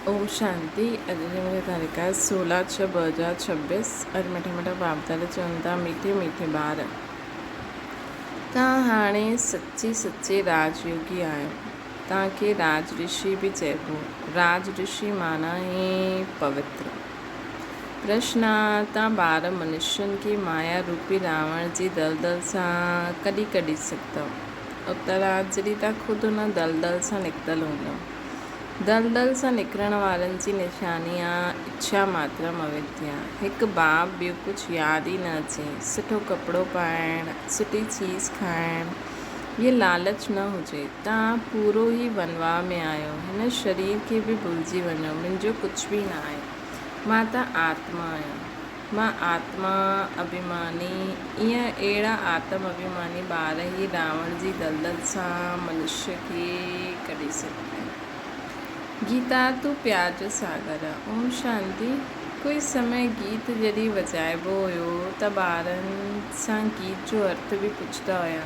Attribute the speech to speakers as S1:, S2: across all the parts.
S1: ओम शांति। अॼु जी मुंहिंजी तारीख़ आहे 16/6/2026। अॼु मिठा मिठा बाप दादा चवनि था, मीठे मीठे ॿार, तव्हां हाणे सची सचे राजयोगी आहियो। तव्हांखे राज ऋषि बि चइबो। राज ऋषि माना ई पवित्र। प्रश्न आहे, तव्हां ॿार मनुष्यनि खे माया रूपी रावण जी दलदल सां कॾहिं कढी सघंदव? उत्तर आहे, जॾहिं तव्हां ख़ुदि हुन दलदल सां निकितल हूंदव। दलदल सां निकिरण वारनि जी निशानी आहे इच्छा मात्रम अविद्या। हिकु बाप ॿियो कुझु यादि ई न अचे, सुठो कपिड़ो पाइणु, सुठी चीज़ खाइणु, इहे लालच न हुजे। तव्हां पूरो ई वनवाह में आहियो। हिन शरीर खे बि भुलिजी वञो, मुंहिंजो कुझु बि न आहे, मां त आत्मा आहियां, मां आत्मा अभिमानी। ईअं अहिड़ा आत्म अभिमानी ॿार ई रावण जी दलदल सां मनुष्य खे कढी सघंदा आहिनि। गीता तू प्यार जो सागर आहे। ओम शांति। कोई समय गीत जॾहिं वॼाइबो हुयो त ॿारनि सां गीत जो अर्थ बि पुछंदा हुया।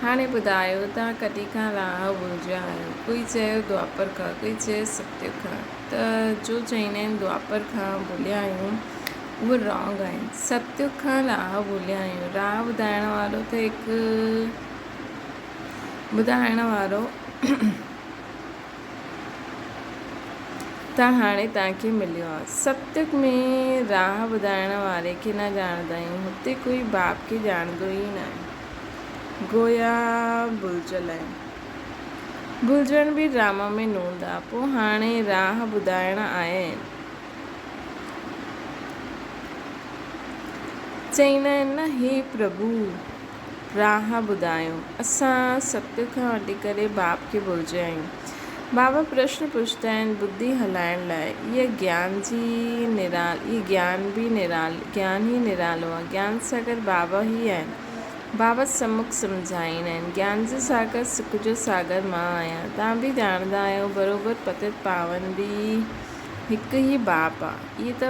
S1: हाणे ॿुधायो, तव्हां कॾहिं खां राह भुलिजिया आहियो? कोई चयो द्वापर खां, कोई चयो सत्य खां। त जो चईंदा आहिनि द्वापर खां भुलिया आहियूं, उहे रॉन्ग आहिनि। सत्य खां राह भुलिया आहियूं। राह ॿुधाइण वारो त हिकु ॿुधाइण वारो त हाणे तव्हांखे मिलियो आहे। सत्य में राह ॿुधाइण वारे खे न ॼाणंदा आहियूं। हुते कोई बाप खे ॼाणंदो ई न आहे। गोया भुलिजल आहे। भुलिजण बि ड्रामा में नूंद आहे। पोइ हाणे राह ॿुधाइण आया आहिनि। चईंदा आहिनि न, हे प्रभु राह ॿुधायो। असां सत्य खां वठी करे बाप खे भुलिजिया आहियूं। बाबा प्रश्न पुछंदा आहिनि बुद्धि हलाइण लाइ। इहे ज्ञान ई निरालो आहे। ज्ञान सागर बाबा ई आहिनि। बाबा सम्मुख सम्झाईंदा आहिनि, ज्ञान जो सागर, सुख जो सागर मां आहियां। तव्हां बि ॼाणंदा आहियो बराबरि, पतित पावन बि हिकु ई बाप आहे। इहे त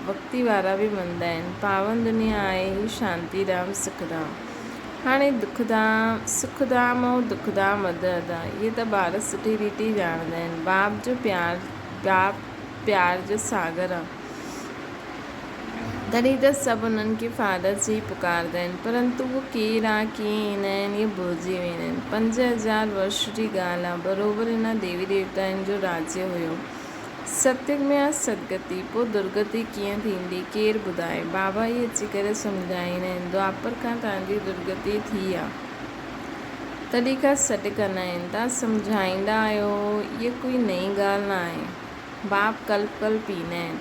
S1: भक्ति वारा बि मञंदा आहिनि। पावन दुनिया आहे ही शांतीधाम सुखधाम। हाणे सुखधाम ऐं दुखधाम अधु अधु आहे। इहे त ॿार सुठी रीति ॼाणंदा आहिनि। बाप प्यार जो सागर आहे। तॾहिं त सभु उन्हनि खे फादर जी पुकारंदा आहिनि, परंतु उहो केरु आहे, कीअं ईंदा आहिनि, इहे भुलिजी वेंदा आहिनि। 5000 वर्ष जी ॻाल्हि आहे। बराबरि हिन देवी देवताउनि जो राज्य हुयो। सत्युग में आहे सदगति, पोइ दुर्गति कीअं थींदी, केरु ॿुधाए? बाबा ई अची करे सम्झाईंदा आहिनि। द्वापर खां तव्हांजी दुर्गति थी आहे, तॾहिं खां सॾु कंदा आहिनि। तव्हां सम्झाईंदा आहियो, इहा कोई नई ॻाल्हि न आहे। बाप कल्प कल्प ईंदा आहिनि।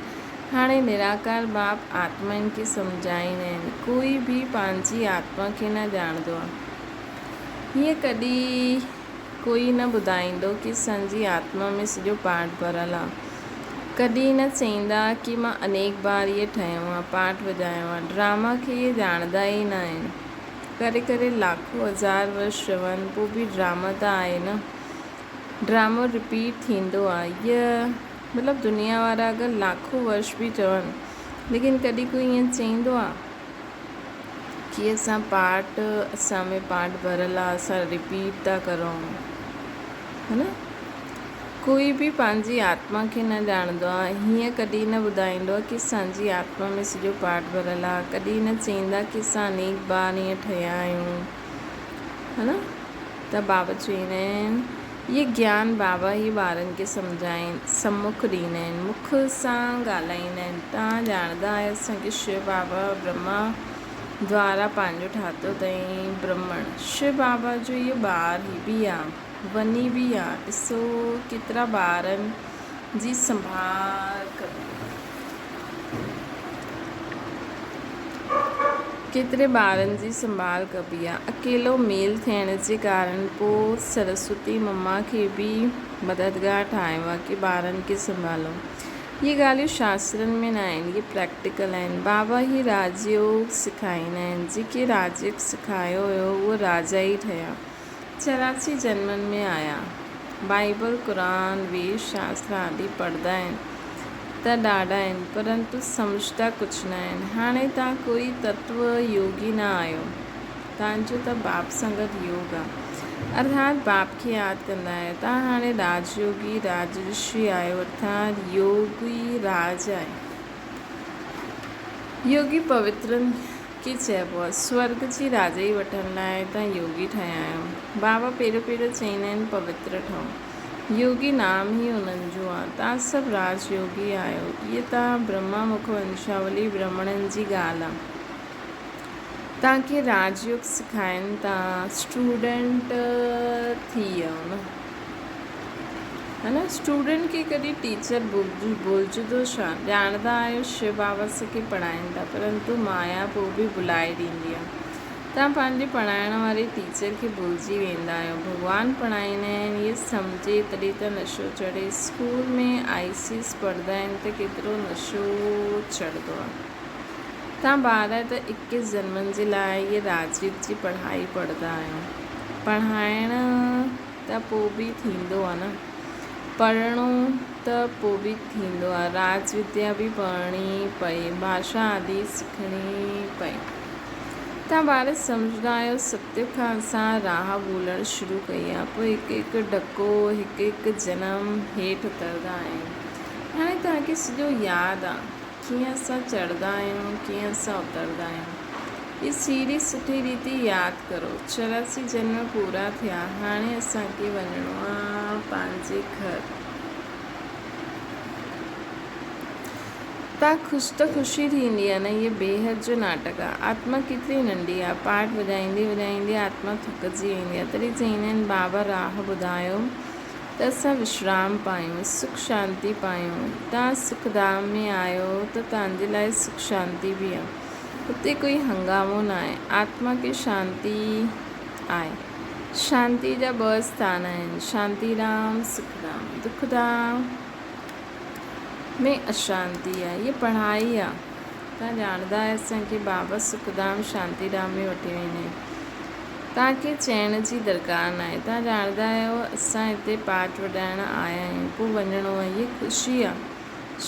S1: हाणे निराकार बाप आत्माउनि खे सम्झाईंदा आहिनि। कोई बि पंहिंजी आत्मा खे न ॼाणंदो आहे। हीअं कॾहिं कोई न ॿुधाईंदो कि असांजी आत्मा में सॼो पाठ भरियलु आहे। कॾहिं न चईंदा कि मां अनेक बार इहे ठहियो आहे, पाठ वॼायो आहे। ड्रामा खे इहे ॼाणंदा ई न आहिनि। करे करे लाखों हज़ार वर्ष रहनि, पोइ बि ड्रामा त आहे न। ड्रामो रिपीट थींदो आहे। इहा मतिलबु दुनिया वारा अगरि लाखों वर्ष बि चवनि, लेकिन कॾहिं कोई ईअं चईंदो आहे कि असां में पाठ भरियलु आहे, असां रिपीट था करूं, है न। कोई बि पंहिंजी आत्मा खे न ॼाणंदो आहे। हीअं कॾहिं न ॿुधाईंदो आहे कि असांजी आत्मा में सॼो पाठ भरियलु आहे। कॾहिं न चईंदा कि असां अनेक बार ईअं ठहिया आहियूं, है न। त बाबा चवंदा आहिनि, इहे ज्ञान बाबा ई ॿारनि खे सम्मुख ॾींदा आहिनि, मुख सां ॻाल्हाईंदा आहिनि। तव्हां ॼाणंदा आहियो असांखे शिव बाबा ब्रह्मा द्वारा पंहिंजो ठातो अथई ब्रह्मण। शिव बाबा जो इहो ॿार ई बि आहे, वनी बि आहे। ॾिसो केतिरा ॿारनि जी संभाल कबी आहे। अकेलो मेल थियण जे कारण पोइ सरस्वती मम्मा खे बि मददगार ठाहियो आहे कि ॿारनि खे संभालो। इहे ॻाल्हियूं शास्त्रनि में न आहिनि, इहे प्रैक्टिकल आहिनि। बाबा ई राजयोग सेखारींदा आहिनि। जेके राजयोग सेखारियो हुयो उहे राजा ई ठहिया। 84 जन्मनि में आया। बाइबल, क़ुरान, वेद शास्त्र आदि पढ़ंदा आहिनि त ॾाढा आहिनि, परंतु सम्झंदा कुझु न आहिनि। हाणे तव्हां कोई तत्व योगी न आहियो। तव्हांजो त बाप सां गॾु योग आहे। अर्थात बाप खे यादि कंदा आहियो। तव्हां हाणे राजयोगी राजऋषि आहियो, अर्थात योगी राज आहे। योगी पवित्रनि खे चइबो आहे। स्वर्ग जी राजाई वठण लाइ तव्हां योगी ठहिया आहियो। बाबा पहिरियों चईंदा आहिनि पवित्र ठहो। योगी नाम ई उन्हनि जो आहे। तव्हां सभु राजयोगी आहियो। इहे तव्हां ब्रह्मा मुख वंशावली ब्राह्मणनि जी ॻाल्हि आहे। तव्हांखे राजयोग सिखाइनि था। स्टूडेंट थी वियो न, है न। स्टूडेंट खे कॾहिं टीचर बोलजंदो छा? ॼाणंदा आहियो शिव बाबा असांखे पढ़ाइनि था, परंतु माया पोइ बि बुलाए ॾींदी आहे। तव्हां पंहिंजे पढ़ाइण वारे टीचर खे भुलिजी वेंदा आहियो। भॻवानु पढ़ाईंदा आहिनि, इहे सम्झे तॾहिं त नशो चढ़े। स्कूल में ICS पढ़ंदा आहिनि त केतिरो नशो चढ़ंदो आहे। तव्हां ॿार त 21 जन्मनि जे लाइ इहे राजयोग जी पढ़ाई पढ़ंदा आहियो। पढ़ाइण त पोइ बि थींदो आहे न, पढ़णो त पोइ बि थींदो आहे। राज विद्या बि पढ़णी पए, भाषा आदि सिखणी पए। तव्हां ॿार सम्झंदा आहियो सत्य खां असां राह ॻोल्हणु शुरू कई आहे, पोइ हिकु ॾको हिकु जनम हेठि उतरंदा आहियूं। हाणे तव्हांखे सॼो यादि आहे कीअं असां चढ़ंदा आहियूं, कीअं असां उतरंदा आहियूं। इहा सीढ़ी सुठी रीति यादि करो। 84 जन्म पूरा थिया। हाणे असांखे वञिणो आहे पंहिंजे घर। तव्हां ख़ुशि त ख़ुशी थींदी आहे न। इहे बेहद जो नाटक आहे। आत्मा केतिरी नंढी आहे। पाठ वॼाईंदे वॼाईंदे आत्मा थकिजी वेंदी आहे। तॾहिं चईंदा आहिनि बाबा राह ॿुधायो त असां विश्राम पायूं, सुख शांती पायूं। तव्हां सुखधाम में आहियो त तव्हांजे लाइ सुख शांती बि आहे। हुते कोई हंगामो न आहे। आत्मा खे शांती आहे। शांती जा 2 स्थान आहिनि, शांतीधाम सुखधाम। दुखधाम में अशांती आहे। इहा पढ़ाई आहे। तव्हां ॼाणंदा आहियो असांखे बाबा सुखधाम शांतीधाम में वठी वेंदा आहिनि। तव्हांखे चइण जी दरकार न आहे। तव्हां ॼाणंदा आहियो असां हिते पाठ वॼाइण आया आहियूं, पोइ वञिणो आहे। इहा ख़ुशी आहे,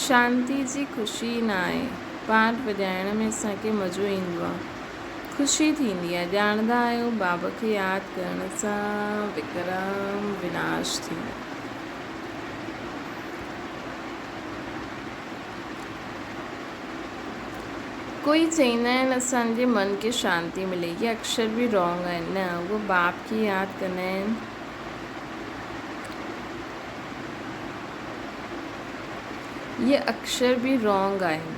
S1: शांती जी ख़ुशी न आहे। पाठ वॼाइण में असांखे मज़ो ईंदो आहे, ख़ुशी थींदी आहे। ॼाणंदा आहियो बाबा खे यादि करण सां विक्रम विनाश थींदो। कोई चईंदा आहिनि असांजे मन खे शांती मिले। इहे अक्षर बि रॉन्ग आहिनि। न, उहो बाप खे यादि कंदा आहिनि। इहे अक्षर बि रॉन्ग आहिनि।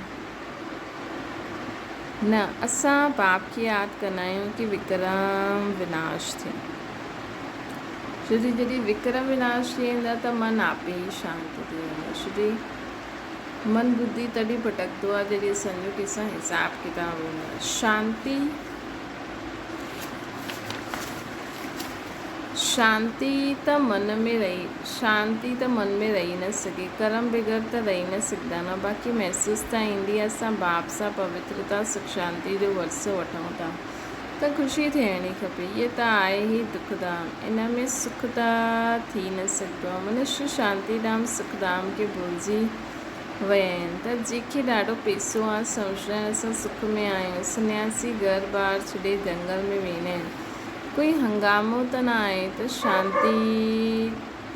S1: न, असां बाप खे यादि कंदा आहियूं कि विक्रम विनाश थिए। छो जॾहिं विक्रम विनाश थी वेंदा त मन आपे ई शांति थी वेंदो। छो मन बुद्धि तॾहिं भटकंदो आहे जॾहिं असांजो कंहिंसां हिसाब किताब हूंदो आहे। शांती त मन में रही न सघे। कर्म बग़ैर त रही न सघंदा न। बाक़ी महसूस त ईंदी आहे असां बाप सां पवित्रता सुख शांती जो वरसो वठूं था त ख़ुशी थियणी खपे। इहे त आहे ई दुखधाम। इन में सुख त थी न सघंदो आहे। मनुष्य शांतीधाम सुखधाम खे भुलिजी विया आहिनि त जंहिंखे ॾाढो पैसो आहे सम्झंदा आहिनि असां सुख में आहियूं। सन्यासी घर ॿार छॾे जंगल में वेंदा आहिनि। कोई हंगामो त न आहे त शांती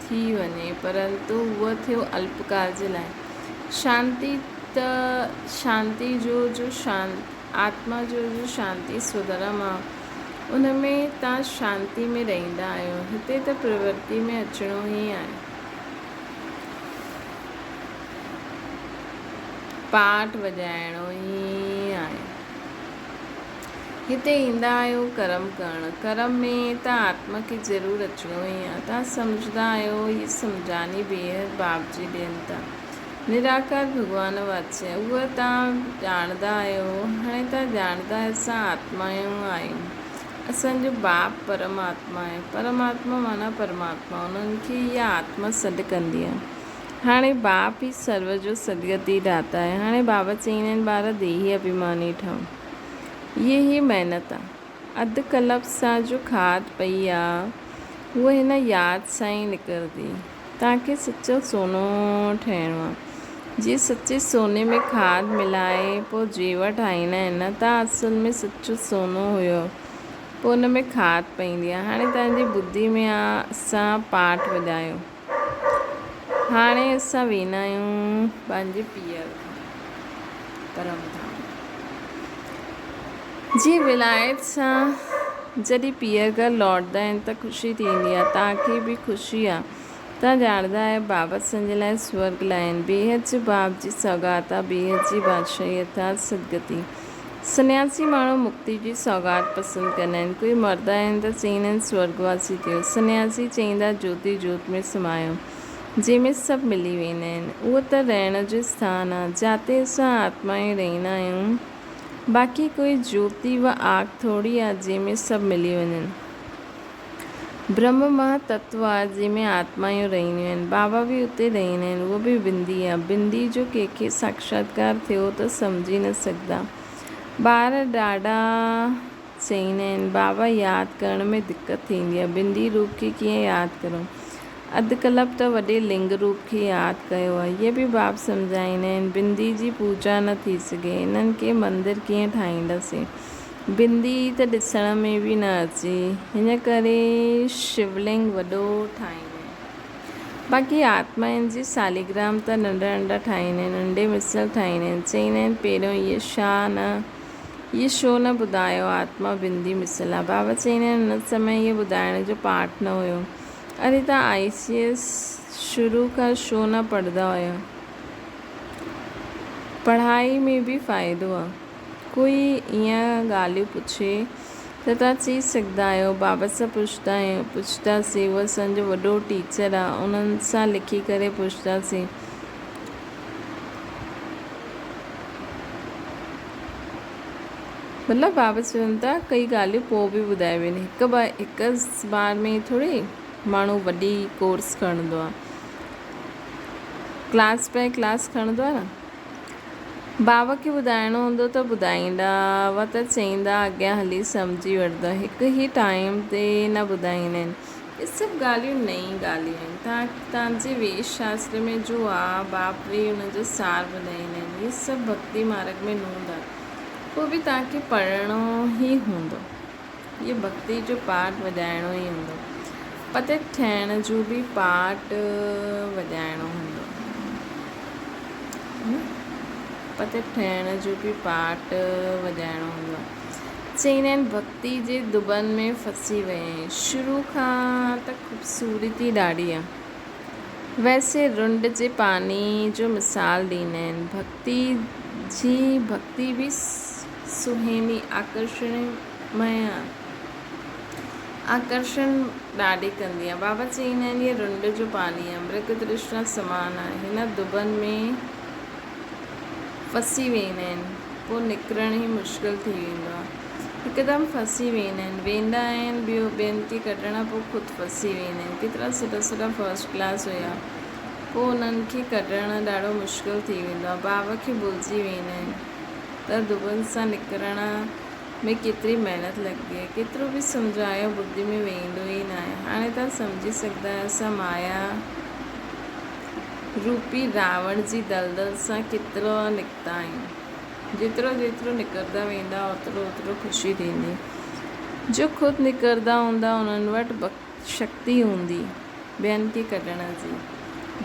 S1: थी वञे, परंतु उहो थियो अल्पकाल जे लाइ। आत्मा जो शांती स्वधर्म आहे, उन में तव्हां शांती में रहंदा आहियो। हिते त प्रवृत्ति में अचिणो ई आहे। पाठ वॼाइणो ई आहे। हिते ईंदा आहियो कर्म करणु। कर्म में त आत्मा खे ज़रूरु अचिणो ई आहे। तव्हां सम्झंदा आहियो हीअ सम्झानी बेहद बाप जी ॾियनि था। निराकार भॻवान वाचे उहा तव्हां ॼाणंदा आहियो। हाणे तव्हां ॼाणंदा आहियो असां आत्माऊं आहियूं। असांजो बाप परमात्मा आहे। परमात्मा माना परमात्मा, उन्हनि खे इहा आत्मा सॾु कंदी आहे। हाणे बाप ई सर्व जो सदगति दाता आहे। हाणे बाबा चईंदा आहिनि ॿार देही अभिमानी ठहो। इहे ई महिनत आहे। अधु कल्प सां जो खाद पई आहे उहा हिन यादि सां ई निकिरंदी। तव्हांखे सचो सोनो ठहिणो आहे। जीअं सचे सोने में खाद मिलाए पोइ जेवर ठाहींदा आहिनि न, तव्हां असुल में सचो सोनो हुयो। पोइ हुन में खाद पईंदी आहे। हाणे तव्हांजी ॿुधी में आहे असां पाठ वॼायो। हाणे असां वेंदा आहियूं पंहिंजे पीअर परम धाम जी विलायत सां। जॾहिं पीअर घर लौटंदा आहिनि त ख़ुशी थींदी आहे, तव्हांखे बि ख़ुशी आहे। तव्हां ॼाणंदा आहियो बाबा असांजे लाइ स्वर्ग लाहिनि, बेहद जे बाप जी सौगात आहे, बेहद जी बादशाही अर्थात सदगति। सन्यासी माण्हू मुक्ति जी सौगात पसंदि कंदा आहिनि। कोई मर्द आहिनि त चईंदा आहिनि स्वर्गवासी थियो। सन्यासी चईंदा ज्योति जोत में समायो, जंहिंमें सभु मिली वेंदा आहिनि। उहो त रहण जो स्थान आहे जिते असां आत्माऊं रहंदा आहियूं। बाक़ी कोई ज्योति व आग थोड़ी आहे जंहिंमें सभु मिली वञनि। ब्रह्म महातत्व आहे जंहिंमें आत्माऊं रहंदियूं आहिनि। बाबा बि उते रहंदा आहिनि, उहो बि बिंदी आहे। बिंदी जो कंहिंखे साक्षात्कार थियो त सम्झी न सघंदा। ॿार ॾाढा चईंदा आहिनि बाबा यादि करण में दिक़त थींदी आहे, बिंदी रूप खे कीअं यादि करूं। अधु कल्प त वॾे लिंग रूप खे यादि कयो आहे। इहे बि बाप सम्झाईंदा आहिनि बिंदी जी पूजा न थी सघे, इन्हनि खे मंदरु कीअं ठाहींदासीं। बिंदी त ॾिसण में बि न अचे, हिन करे शिवलिंग वॾो ठाहींदा आहिनि। बाक़ी आत्माउनि जी सालिग्राम त नंढा नंढा ठाहींदा आहिनि, नंढे मिसल ठाहींदा आहिनि। चईंदा आहिनि पहिरियों इहे छो न ॿुधायो आत्मा बिंदी मिसल आहे। बाबा चईंदा आहिनि हुन समय इहे ॿुधाइण जो पाठ न हुयो। अरे तव्हां ICS शुरू खां छो न पढ़ंदा हुया। पढ़ाई में बि फ़ाइदो आहे। कोई ईअं ॻाल्हियूं पुछे त तव्हां चई सघंदा आहियो बाबा सां पुछंदासीं, उहो असांजो वॾो टीचर आहे, उन्हनि सां लिखी करे पुछंदासीं। मतिलबु बाबा चवनि था कई ॻाल्हियूं पोइ बि ॿुधाए वेंदी। हिकु बार में थोरी माण्हू वॾी कोर्स खणंदो आहे, क्लास बाय क्लास खणंदो आहे न। बाबा खे ॿुधाइणो हूंदो त ॿुधाईंदा हुआ त चईंदा अॻियां हली सम्झी वठंदा। हिकु ई टाइम ते न ॿुधाईंदा आहिनि। इहे सभु ॻाल्हियूं नई ॻाल्हियूं आहिनि। तव्हांजे वेद शास्त्र में जो आहे बाप रे हुनजो सार ॿुधाईंदा आहिनि। इहे सभु भक्ति मार्ग में न हूंदा, पोइ बि तव्हांखे पढ़णो ई हूंदो। इहे भक्ति जो पाठ वॼाइणो ई हूंदो। पते ठहिण जो बि पाठ वॼाइणो हूंदो। पते ठहिण जो बि पाठ वॼाइणो हूंदो आहे। चईंदा आहिनि भक्ति जे दुबन में फसी वई। शुरू खां त ख़ूबसूरती ॾाढी आहे। वैसे रुंड जे पानी जो मिसाल ॾींदा आहिनि। भक्ति बि सुहिणी आकर्षणमय आहे, आकर्षण ॾाढी कंदी आहे। बाबा चईंदा आहिनि इहे रुंड जो पानी आहे, मृग तृष्णा समान आहे। हिन दुबन में फसी वेंदा आहिनि, पोइ निकिरणु ई मुश्किल थी वेंदो आहे। हिकदमि फसी वेंदा आहिनि ॿियनि खे कढण, पोइ ख़ुदि फसी वेंदा आहिनि। केतिरा सुठा फर्स्ट क्लास हुया, पोइ उन्हनि खे कढणु ॾाढो मुश्किल थी वेंदो आहे। बाबा खे भुलिजी वेंदा आहिनि त दुबन सां निकिरण में केतिरी महिनत लॻंदी आहे। केतिरो बि सम्झायो ॿुधी में वेंदो ई न आहे। हाणे तव्हां सम्झी सघंदा आहियो असां माया रूपी रावण जी दलदल सां केतिरो निकिता आहियूं। जेतिरो निकिरंदा वेंदा ओतिरो ख़ुशी थींदी। जो ख़ुदि निकिरंदा हूंदा उन्हनि वटि शक्ति हूंदी ॿियनि खे कढण जी।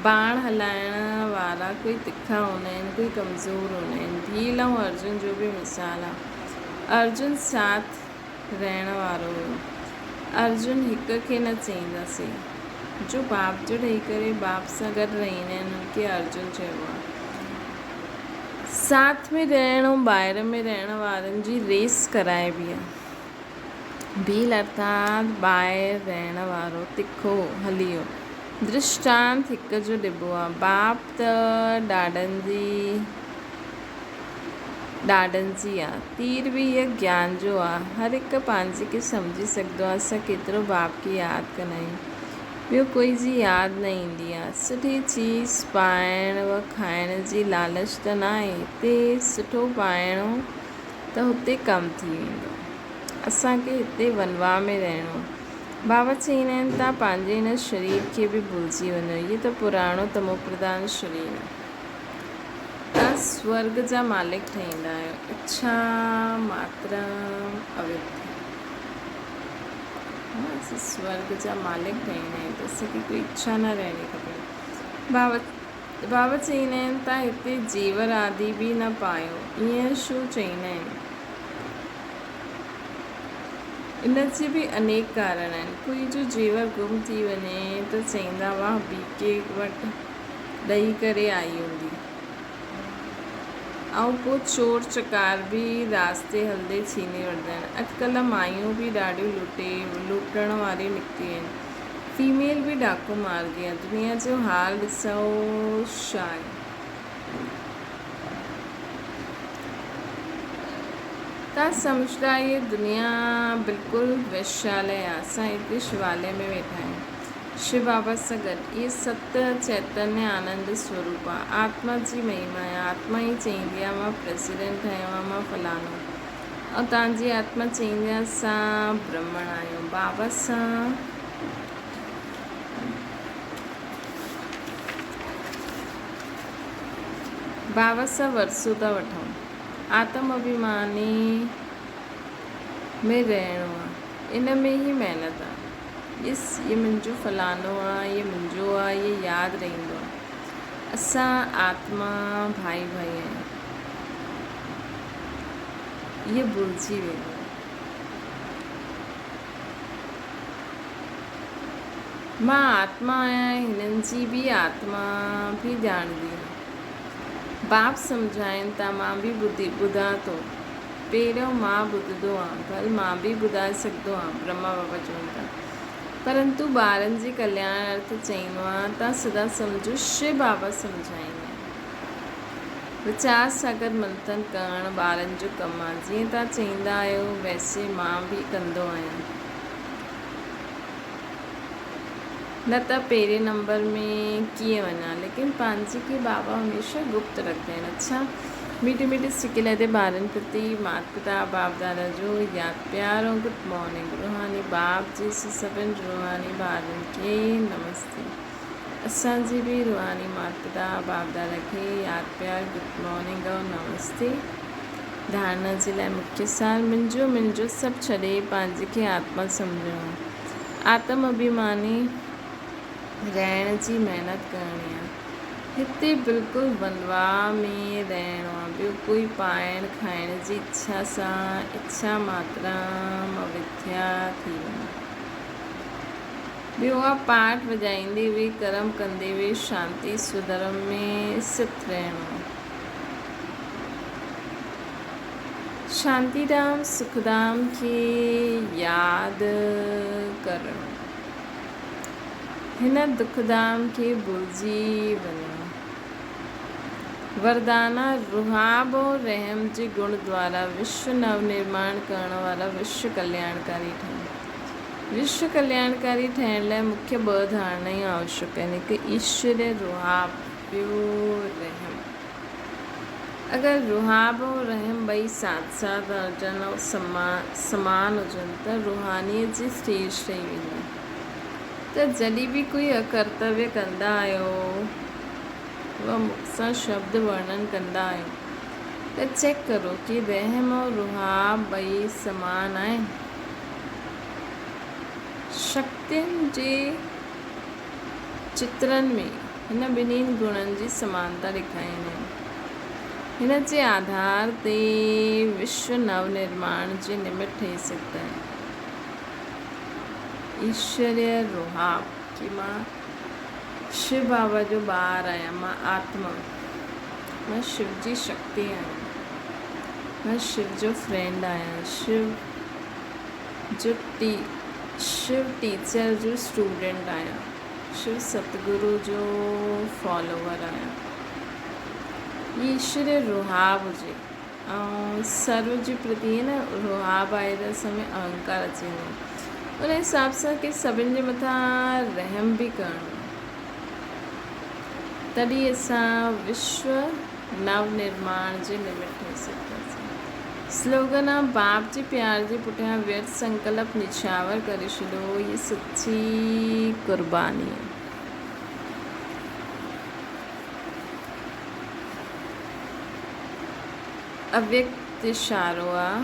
S1: बाण हलाइण वारा कोई तिखा हूंदा आहिनि, कोई कमज़ोर हूंदा आहिनि। भील ऐं अर्जुन जो बि मिसाल आहे। अर्जुन साथ रहण वारो हुयो। अर्जुन हिक खे न चईंदासीं, जो बाप जो ॾेई करे बाप सां गॾु रहंदा आहिनि उन्हनि खे अर्जुन चइबो आहे। साथ में रहण ऐं ॿाहिरि में रहण वारनि जी रेस कराइबी आहे। भील अर्थात ॿाहिरि रहण वारो तिखो हलियो। दृष्टांत हिक जो ॾिबो आहे। बाप त ॾाढनि जी आहे। तीर बि इहा ज्ञान जो आहे। हर हिकु पंहिंजे खे सम्झी सघंदो आहे असां केतिरो बाप खे यादि कंदा आहियूं। ॿियो कोई जी यादि न ईंदी आहे। सुठी चीज़ पाइण व खाइण जी लालच त न आहे। हिते सुठो पाइणो त हुते कमु थी वेंदो। असांखे हिते वनवा में रहणो। बाबा चईंदा आहिनि तव्हां पंहिंजे हिन शरीर खे बि भुलिजी वञो। इहो त पुराणो तमो प्रधान शरीर आहे। तव्हां स्वर्ग जा मालिक ठहींदा आहियो। इच्छा मात्र अविद्या। असां स्वर्ग जा मालिक ठहींदा आहियूं त असांखे कोई इच्छा न रहणी खपे। बाबा चईंदा आहिनि तव्हां हिते जेवर आदि बि न पायो, ईअं छो चईंदा आहिनि? इन जे बि अनेक कारण आहिनि। कोई जो जेवर गुम थी वञे त चईंदा वाह बीके वटि ॾेई करे आई हूंदी, ऐं पोइ चोर चकार बि रास्ते हलंदे छीने वठंदा आहिनि। अॼुकल्ह मायूं बि ॾाढियूं लूटण वारियूं निकितियूं आहिनि। फीमेल बि डाकू मारदी आहे। दुनिया जो हाल ॾिसो छा आहे। तव्हां सम्झंदा ये दुनिया बिल्कुलु वैश्यालय आहे। असां हिते शिवालय में वेठा आहियूं शिव बाबा सां गॾु। इहे सत्य चैतन्य आनंद स्वरूप आहे। आत्मा जी महिमा आहे। आत्मा ई चईंदी आहे मां प्रेसिडेंट आहियां, मां फलानो, ऐं तव्हांजी आत्मा चईंदी आहे असां ब्रह्मण आहियूं। बाबा सां वरसो था वठूं। आत्म अभिमानी में रहणो आहे, इन में ई महिनत आहे। ये मुंहिंजो फलानो आहे, ये मुंहिंजो आहे, ये यादि रहंदो आहे। असां आत्मा भाई आहियूं, ये भुलिजी वेंदो। मां आत्मा आहियां, हिननि जी बि आत्मा बि ॼाणंदी आहे। बाप सम्झाइनि था, मां बि ॿुधां थो। पहिरियों मां ॿुधंदो आहियां, भल मां बि ॿुधाए सघंदो आहियां, ब्रह्मा बाबा चवनि था। परंतु ॿारनि जे कल्याण अर्थ चईंदो आहे तव्हां सदा सम्झो शिव बाबा सम्झाईंदा आहिनि। विचार सागर मंथन करणु ॿारनि जो कमु आहे। जीअं तव्हां चईंदा आहियो वैसे मां बि कंदो आहियां। न त पहिरें नंबर में कीअं वञा, लेकिन पंहिंजे खे बाबा हमेशह गुप्त रखंदा आहिनि। अच्छा, मीठे मीठे सिके लहदे ॿारनि प्रति माता पिता बाप दादा जो यादि प्यार ऐं गुड मॉर्निंग। रूहानी बाप जी सभिनि रूहानी ॿारनि खे नमस्ते। असांजी बि रूहानी माता पिता बाप दादा खे यादि प्यार गुड मॉर्निंग ऐं नमस्ते। धारणा जे लाइ मुख्य सार मुंहिंजो सभु छॾे पंहिंजे खे आत्मा सम्झणो। आत्म अभिमानी रहण जी महिनत करणी आहे। हिते बिल्कुलु वनवाह में रहणो आहे। ॿियो कोई पाइण खाइण जी इच्छा सां इच्छा मात्रा अविद्या थी वञे। ॿियो आहे पाठ वॼाईंदे हुए कर्म कंदे हुए शांति सुधर्म में स्थित रहणो आहे। शांतीधाम सुखधाम खे यादि करणो, हिन दुखधाम खे भुलिजी वञो। वरदाना रुहाब और रहम जे गुण द्वारा विश्व नवनिर्माण करण वारा विश्व कल्याणकारी ठहनि। विश्व कल्याणकारी ठहिण लाइ मुख्य 2 धारणायूं आवश्यक आहिनि। हिकु ईश्वरीय रुहाब, ॿियो रहम। अगरि रुहाब और रहम ॿई साथ साथ हुजनि ऐं समान हुजनि त रूहानीअत जी स्टेज ठही वेंदी। त जॾहिं बि कोई अकर्तव्य कंदा आहियो व मूंसां शब्द वर्णन कंदा आहियो त चेक करो कि रहम और रुहाब ॿई समान आहिनि। शक्तियुनि जे चित्रनि में हिन ॿिन्हिनि गुणनि जी समानता ॾेखारींदा आहिनि। हिन जे आधार ते विश्व नवनिर्माण जे निमित्त ठही सघंदा आहिनि। ईश्वरीय रुहाब कि मां शिव बाबा जो ॿार आहियां, मां आत्मा, मां शिव जी शक्ति आहियां, मां शिव जो फ्रेंड आहियां, शिव टीचर जो स्टूडेंट आहियां, शिव सतगुरु जो फॉलोवर आहियां। ईश्वरीय रुहाब हुजे ऐं सर्व जे प्रति न रुहाब आहे त असांमें अहंकार अची वेंदो। उन हिसाब सां कि सभिनि जे मथां रहम बि करणो, तॾहिं असां विश्व नवनिर्माण जे निमित्त ठही सघंदासीं। स्लोगन आहे बाप जे प्यार जे पुठियां व्यर्थ संकल्प निछावर करे छॾियो, ये सच्ची कुर्बानी आहे। अव्यक्त इशारो आहे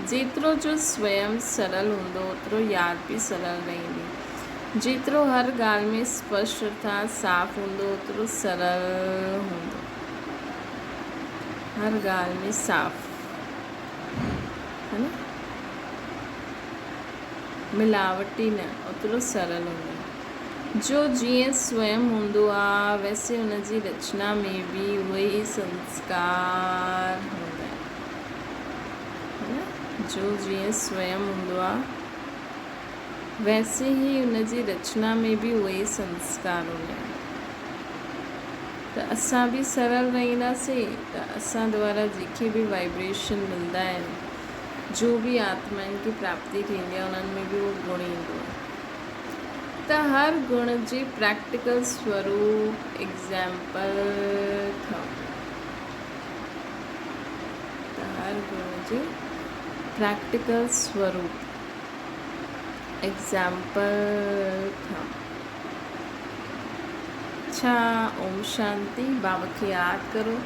S1: जेतिरो जो स्वयं सरल हूंदो ओतिरो यादि बि सरल रहंदी। जेतिरो हर ॻाल्हि में स्पष्ट अर्थात साफ़ हूंदो ओतिरो सरल हूंदो। हर ॻाल्हि में साफ़, है न, मिलावटी न, ओतिरो सरल हूंदो। जो जीअं स्वयं हूंदो आहे वैसे हुनजी रचना में बि उहे ई संस्कार हूंदा आहिनि, है न। जो जीअं स्वयं हूंदो आहे वैसे ई हुनजी रचना में बि उहे ई संस्कार हूंदा आहिनि। त असां बि सरल रहंदासीं त असां द्वारा जेके बि वाइब्रेशन मिलंदा आहिनि, जो बि आत्माउनि खे प्राप्ति थींदी आहे उन्हनि में बि उहो गुण ईंदो आहे। त हर गुण जे प्रैक्टिकल स्वरूप एग्ज़ाम्पल अथव। त हर गुण जे प्रैक्टिकल स्वरूप एग्ज़ाम्पल अथव। अच्छा, ओम शांति। बाबा खे यादि करो।